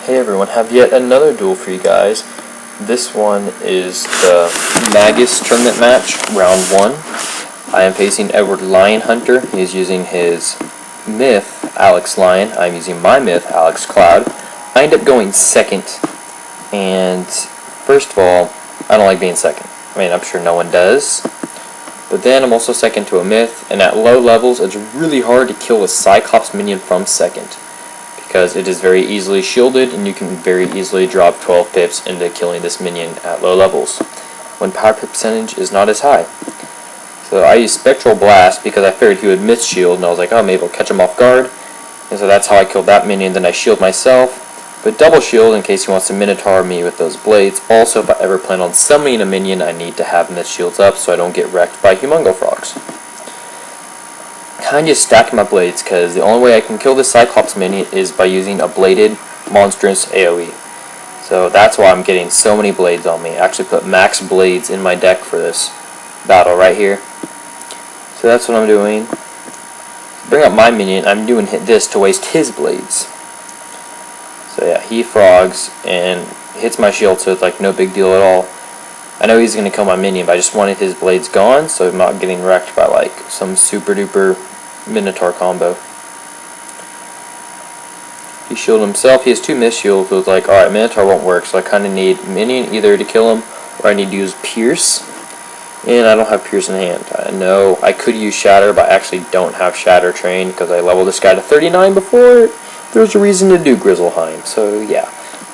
Hey everyone, have yet another duel for you guys. This one is the Magus tournament match, round 1. I am facing Edward Lionhunter. He is using his Myth Alex Lion. I'm using my Myth Alex Cloud. I end up going second, and first of all, I don't like being second. I mean, I'm sure no one does. But then I'm also second to a Myth, and at low levels, it's really hard to kill a Cyclops minion from second, because it is very easily shielded, and you can very easily drop 12 pips into killing this minion at low levels, when power pip percentage is not as high. So I used Spectral Blast because I figured he would miss shield, and I was like, oh, maybe I'll catch him off guard. And so that's how I killed that minion. Then I shield myself, but double shield in case he wants to Minotaur me with those blades. Also, if I ever plan on summoning a minion, I need to have miss shields up so I don't get wrecked by Humongo Frogs. Kind of stacking my blades, because the only way I can kill this Cyclops minion is by using a bladed monstrous AoE. So that's why I'm getting so many blades on me. I actually put max blades in my deck for this battle right here. So that's what I'm doing. Bring up my minion, I'm doing this to waste his blades. So yeah, he frogs and hits my shield, so it's like no big deal at all. I know he's going to kill my minion, but I just wanted his blades gone, so I'm not getting wrecked by like some super duper Minotaur combo. He shielded himself. He has 2 miss shields, so it's like, alright, Minotaur won't work, so I kind of need minion either to kill him, or I need to use Pierce, and I don't have Pierce in hand. I know I could use Shatter, but I actually don't have Shatter trained, because I leveled this guy to 39 before there's a reason to do Grizzleheim, so yeah.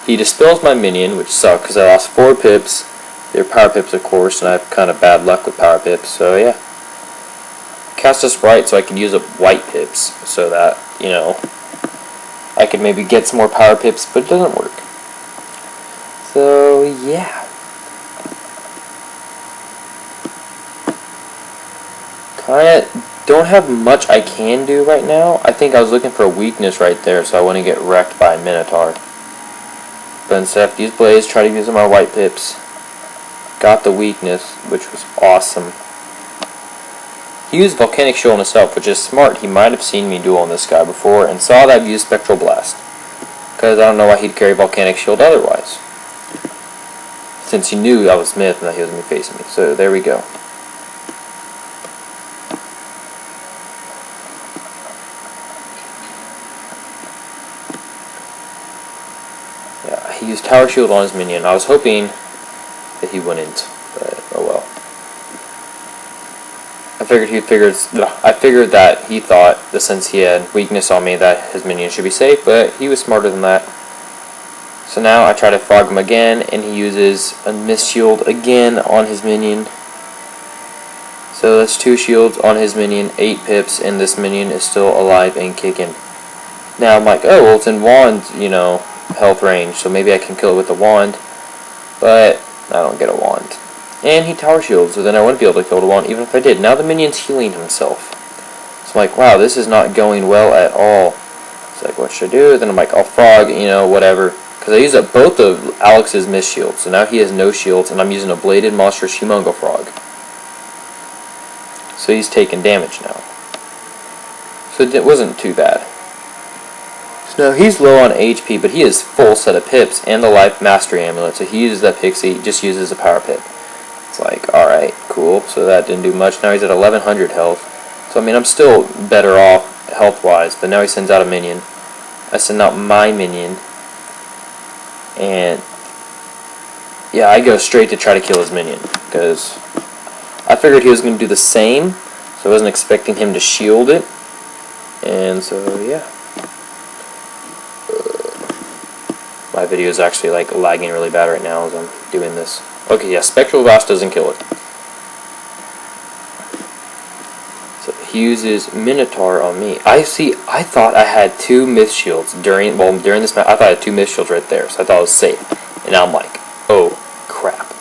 He dispels my minion, which sucks, because I lost 4 pips. They're power pips, of course, and I have kind of bad luck with power pips, so yeah. Cast a Sprite so I can use up white pips, so that, you know, I could maybe get some more power pips, but it doesn't work. So, yeah. Kinda don't have much I can do right now. I think I was looking for a weakness right there, so I wouldn't get wrecked by a Minotaur. But instead of use blades, try to use them our white pips. Got the weakness, which was awesome. He used Volcanic Shield on himself, which is smart. He might have seen me duel on this guy before and saw that I've used Spectral Blast, because I don't know why he'd carry Volcanic Shield otherwise, since he knew I was Myth and that he was going to be facing me. So there we go. Yeah, he used Tower Shield on his minion. I was hoping that he wouldn't, but oh well. I figured that he thought that since he had weakness on me that his minion should be safe, but he was smarter than that. So now I try to frog him again, and he uses a miss shield again on his minion. So that's 2 shields on his minion, 8 pips, and this minion is still alive and kicking. Now I'm like, oh well, it's in wand, you know, health range, so maybe I can kill it with a wand, but I don't get a wand. And he tower shields, so then I wouldn't be able to kill the wand even if I did. Now the minion's healing himself. So I'm like, wow, this is not going well at all. It's like, what should I do? Then I'm like, I'll frog, you know, whatever. Because I used up both of Alex's miss shields, so now he has no shields, and I'm using a bladed monstrous Humongo Frog. So he's taking damage now. So it wasn't too bad. So now he's low on HP, but he has full set of pips and the Life Mastery Amulet, so he uses that pixie, just uses a power pip. It's like, alright, cool, so that didn't do much. Now he's at 1100 health. So I mean, I'm still better off health-wise, but now he sends out a minion. I send out my minion, and yeah, I go straight to try to kill his minion, because I figured he was going to do the same, so I wasn't expecting him to shield it, and so yeah. My video is actually like lagging really bad right now as I'm doing this. Okay, yeah, Spectral Blast doesn't kill it. So he uses Minotaur on me. I thought I had 2 Myth Shields during this match. I thought I had 2 Myth Shields right there, so I thought I was safe. And now I'm like, oh crap.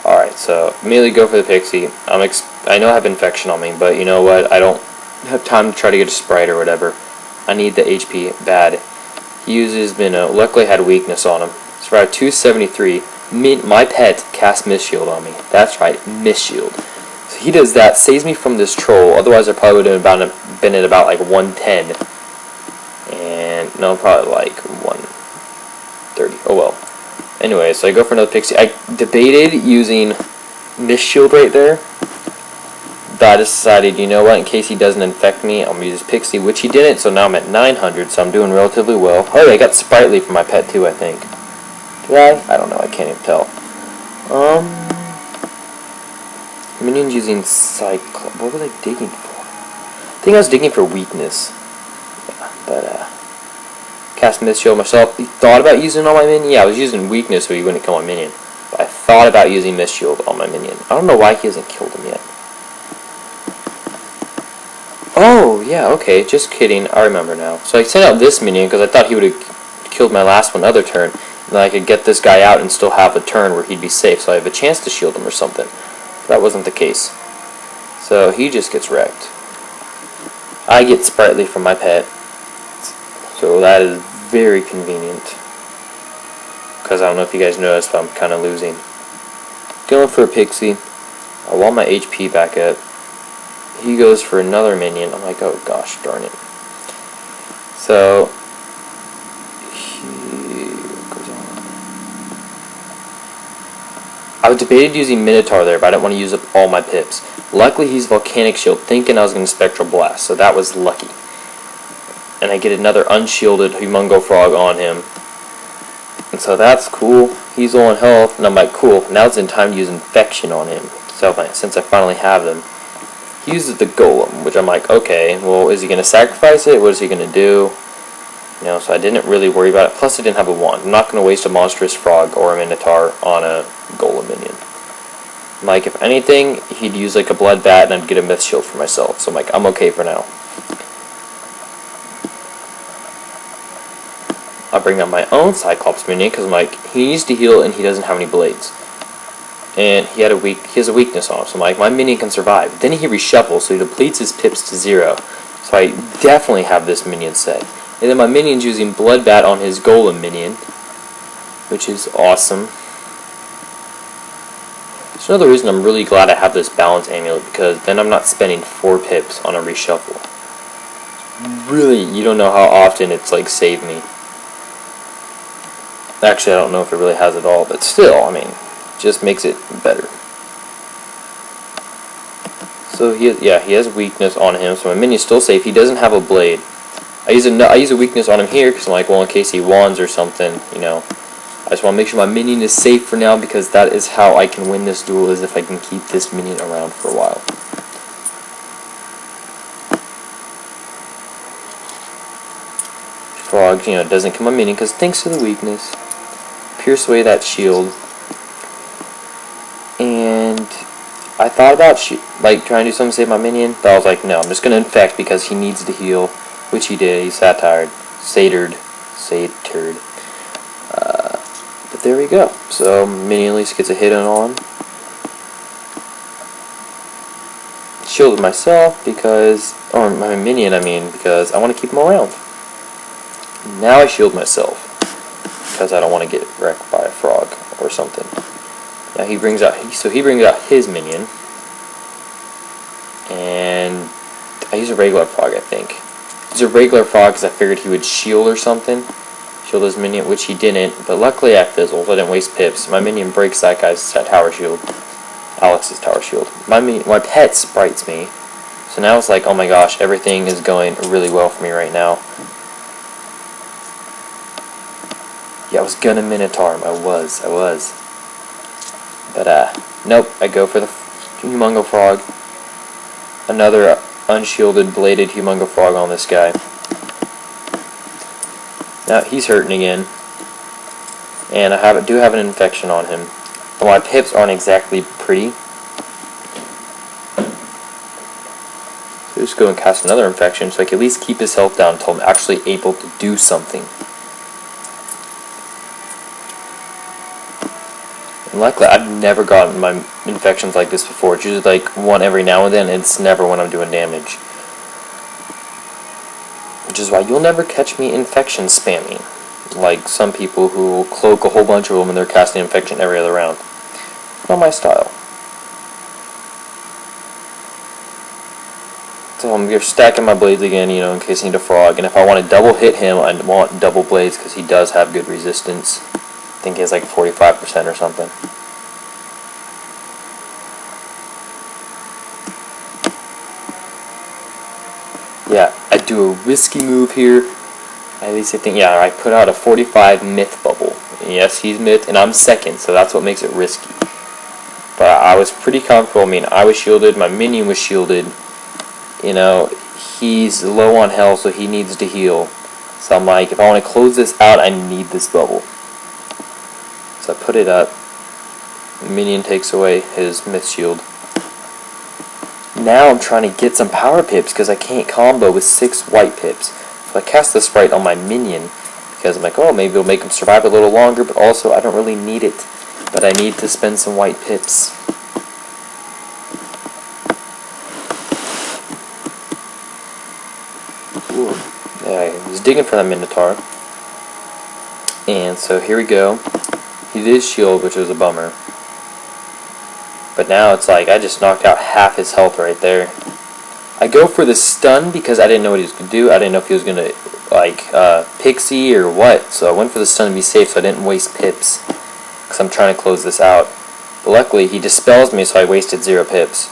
Alright, so immediately go for the Pixie. I know I have Infection on me, but you know what? I don't have time to try to get a Sprite or whatever. I need the HP bad. He uses Minnow. Luckily I had weakness on him. So I have 273. My pet casts Miss Shield on me. That's right, Miss Shield. So he does that, saves me from this troll. Otherwise I probably would have been at about like 110. And no, probably like Anyway, so I go for another Pixie. I debated using this shield right there, but I decided, you know what, in case he doesn't infect me, I'm going to use his Pixie, which he didn't, so now I'm at 900, so I'm doing relatively well. Oh, yeah, I got Sprightly for my pet too, I think. Did I? I don't know, I can't even tell. Minions using Cyclops. What was I digging for? I think I was digging for weakness. Yeah, but, cast Myth Shield myself. You thought about using it on my minion? Yeah, I was using weakness so he wouldn't kill my minion. But I thought about using Myth Shield on my minion. I don't know why he hasn't killed him yet. Oh, yeah, okay, just kidding. I remember now. So I sent out this minion because I thought he would have killed my last one other turn. And then I could get this guy out and still have a turn where he'd be safe, so I have a chance to shield him or something. That wasn't the case. So he just gets wrecked. I get Sprightly from my pet. So that is very convenient. Because I don't know if you guys noticed, but I'm kind of losing. Going for a Pixie. I want my HP back up. He goes for another minion. I'm like, oh gosh, darn it. So, goes on. I debated using Minotaur there, but I didn't want to use up all my pips. Luckily, he's Volcanic Shield, thinking I was going to Spectral Blast, so that was lucky. And I get another unshielded Humongo Frog on him. And so that's cool. He's low on health, and I'm like, cool, now it's in time to use Infection on him. So since I finally have them. He uses the Golem, which I'm like, okay, well, is he going to sacrifice it? What is he going to do? You know, so I didn't really worry about it. Plus, I didn't have a wand. I'm not going to waste a Monstrous Frog or a Minotaur on a Golem minion. I'm like, if anything, he'd use like a Blood Bat, and I'd get a Myth Shield for myself. So I'm like, I'm okay for now. I'll bring up my own Cyclops minion, because I'm like, he needs to heal, and he doesn't have any blades. And he has a weakness on him, so I'm like, my minion can survive. Then he reshuffles, so he depletes his pips to 0. So I definitely have this minion set. And then my minion's using Blood Bat on his Golem minion, which is awesome. It's another reason I'm really glad I have this Balance Amulet, because then I'm not spending 4 pips on a reshuffle. Really, you don't know how often it's like saved me. Actually, I don't know if it really has at all, but still, I mean, just makes it better. So he has weakness on him, so my minion's still safe. He doesn't have a blade. I use a weakness on him here because I'm like, well, in case he wands or something, you know. I just want to make sure my minion is safe for now, because that is how I can win this duel, is if I can keep this minion around for a while. Frog, you know, doesn't kill my minion because thanks to the weakness. Pierce away that shield. And I thought about like trying to do something to save my minion, but I was like, no, I'm just going to infect because he needs to heal, which he did. He satired. But there we go. So minion at least gets a hit on. Shielded myself because, or my minion, I mean, because I want to keep him around. Now I shield myself because I don't want to get wrecked by a frog or something. Now he brings out his minion, and I use a regular frog, I think. Use a regular frog because I figured he would shield or something, shield his minion, which he didn't. But luckily I fizzled. I didn't waste pips. My minion breaks that guy's tower shield, Alex's tower shield. My pet sprites me, so now it's like, oh my gosh, everything is going really well for me right now. Yeah, I was gonna Minotaur him. I was. But, nope, I go for the Humongo Frog. Another unshielded, bladed Humongo Frog on this guy. Now, he's hurting again. And I do have an infection on him. But my pips aren't exactly pretty. So just go and cast another infection so I can at least keep his health down until I'm actually able to do something. And luckily, I've never gotten my infections like this before. It's usually like one every now and then, and it's never when I'm doing damage. Which is why you'll never catch me infection spamming. Like some people who will cloak a whole bunch of them and they're casting infection every other round. Not my style. So I'm just stacking my blades again, you know, in case I need a frog. And if I want to double hit him, I want double blades because he does have good resistance. think he has like 45% or something. Yeah, I do a risky move here. At least I think, yeah, I put out a 45 myth bubble. Yes, he's myth, and I'm second, so that's what makes it risky. But I was pretty comfortable. I mean, I was shielded, my minion was shielded. You know, he's low on health, so he needs to heal. So I'm like, if I want to close this out, I need this bubble. So I put it up. The minion takes away his myth shield. Now I'm trying to get some power pips because I can't combo with 6 white pips. So I cast the sprite on my minion because I'm like, oh, maybe it'll make him survive a little longer, but also I don't really need it. But I need to spend some white pips. Ooh. Yeah, he was digging for that Minotaur. And so here we go. He did shield, which was a bummer. But now it's like I just knocked out half his health right there. I go for the stun because I didn't know what he was going to do. I didn't know if he was going to like pixie or what. So I went for the stun to be safe so I didn't waste pips. Because I'm trying to close this out. But luckily he dispels me, so I wasted 0 pips.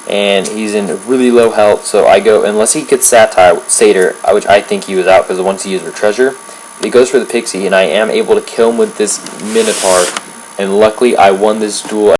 And he's in really low health, so I go, unless he gets Satyr, which I think he was out because once he used for treasure. But he goes for the pixie, and I am able to kill him with this Minotaur. And luckily I won this duel.